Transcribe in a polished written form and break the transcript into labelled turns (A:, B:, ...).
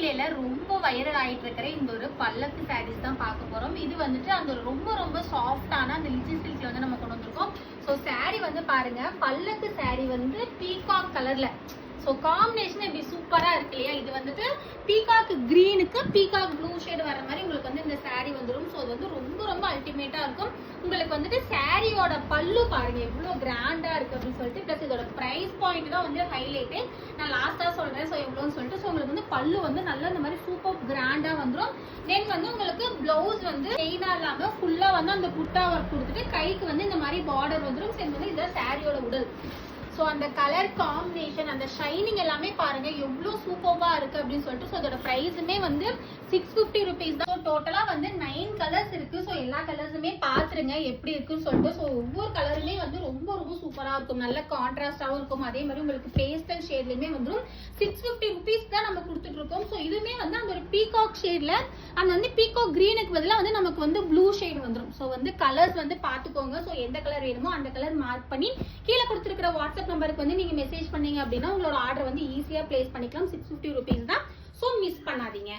A: விலையில ரொம்ப வைரல் ஆயிட்டு இருக்கிற இந்த ஒரு பல்லக்கு சாரீஸ் தான் பார்க்க போறோம். இது வந்துட்டு அந்த ரொம்ப ரொம்ப சாஃப்டான அந்த லிச்சி சில்க்ல வந்து நம்ம கொண்டு வந்திருக்கோம். ஸோ சாரீ வந்து பாருங்க, பல்லக்கு சாரீ வந்து பீகாக் கலர்ல, ஸோ காம்பினேஷன் இப்படி சூப்பரா இருக்கு இல்லையா. இது வந்துட்டு பீகாக் கிரீனுக்கு பீகாக் ப்ளூ ஷேட் வர மாதிரி உங்களுக்கு வந்து இந்த சாரீ வந்துடும். ஸோ அது வந்து ரொம்ப ரொம்ப அல்டிமேட்டா இருக்கும். உங்களுக்கு வந்துட்டு சாரியோட பல்லு பாருங்க எவ்வளவு கிராண்டா இருக்கு அப்படின்னு சொல்லிட்டு, பிளஸ் இதோட பிரைஸ் பாயிண்ட் தான் வந்து ஹைலைட்டு. நான் லாஸ்டா சொல்றேன் ஸோ எவ்வளோன்னு சொல்லிட்டு. ஸோ உங்களுக்கு வந்து பல்லு வந்து நல்லா இந்த மாதிரி சூப்பர் கிராண்டா வந்துடும். தென் வந்து உங்களுக்கு பிளவுஸ் வந்து செயினா இல்லாம ஃபுல்லா வந்து அந்த புட்டா ஒர்க் கொடுத்துட்டு கைக்கு வந்து இந்த மாதிரி பார்டர் வந்துடும். சரி வந்து இதுதான் சாரியோட உடல். ஸோ அந்த கலர் காம்பினேஷன், அந்த ஷைனிங் எல்லாமே பாருங்க எவ்வளோ சூப்பர்வா இருக்கு அப்படின்னு சொல்லிட்டு. ஸோ அதோட ப்ரைஸுமே வந்து 650 rupees தான். டோட்டலா வந்து 9 கலர்ஸ் இருக்கு. ஸோ எல்லா கலர்ஸுமே பாத்துருங்க எப்படி இருக்குன்னு சொல்லிட்டு. ஸோ ஒவ்வொரு கலருமே வந்து ரொம்ப ரொம்ப சூப்பரா இருக்கும், நல்ல கான்ட்ராஸ்டாவும் இருக்கும். அதே மாதிரி உங்களுக்கு பேஸ்டல் ஷேட்லயுமே வந்துடும். 650 rupees தான் நம்ம கொடுத்துட்டு இருக்கோம். ஸோ இதுவுமே வந்து அந்த ஒரு பீகாக் ஷேட்ல, அந்த வந்து பீகாக் கிரீனுக்கு பதிலாக வந்து நமக்கு வந்து ப்ளூ ஷேட் வந்துடும். ஸோ வந்து கலர்ஸ் வந்து பாத்துக்கோங்க. ஸோ எந்த கலர் வேணுமோ அந்த கலர் மார்க் பண்ணி கீழே கொடுத்துருக்கிற வாட்ஸ்அப் நம்பருக்கு வந்து நீங்க மெசேஜ் பண்ணீங்க அப்படின்னா உங்களோட ஆர்டர் வந்து ஈஸியா பிளேஸ் பண்ணிக்கலாம். 650 rupees தான். ஸோ மிஸ் பண்ணாதீங்க.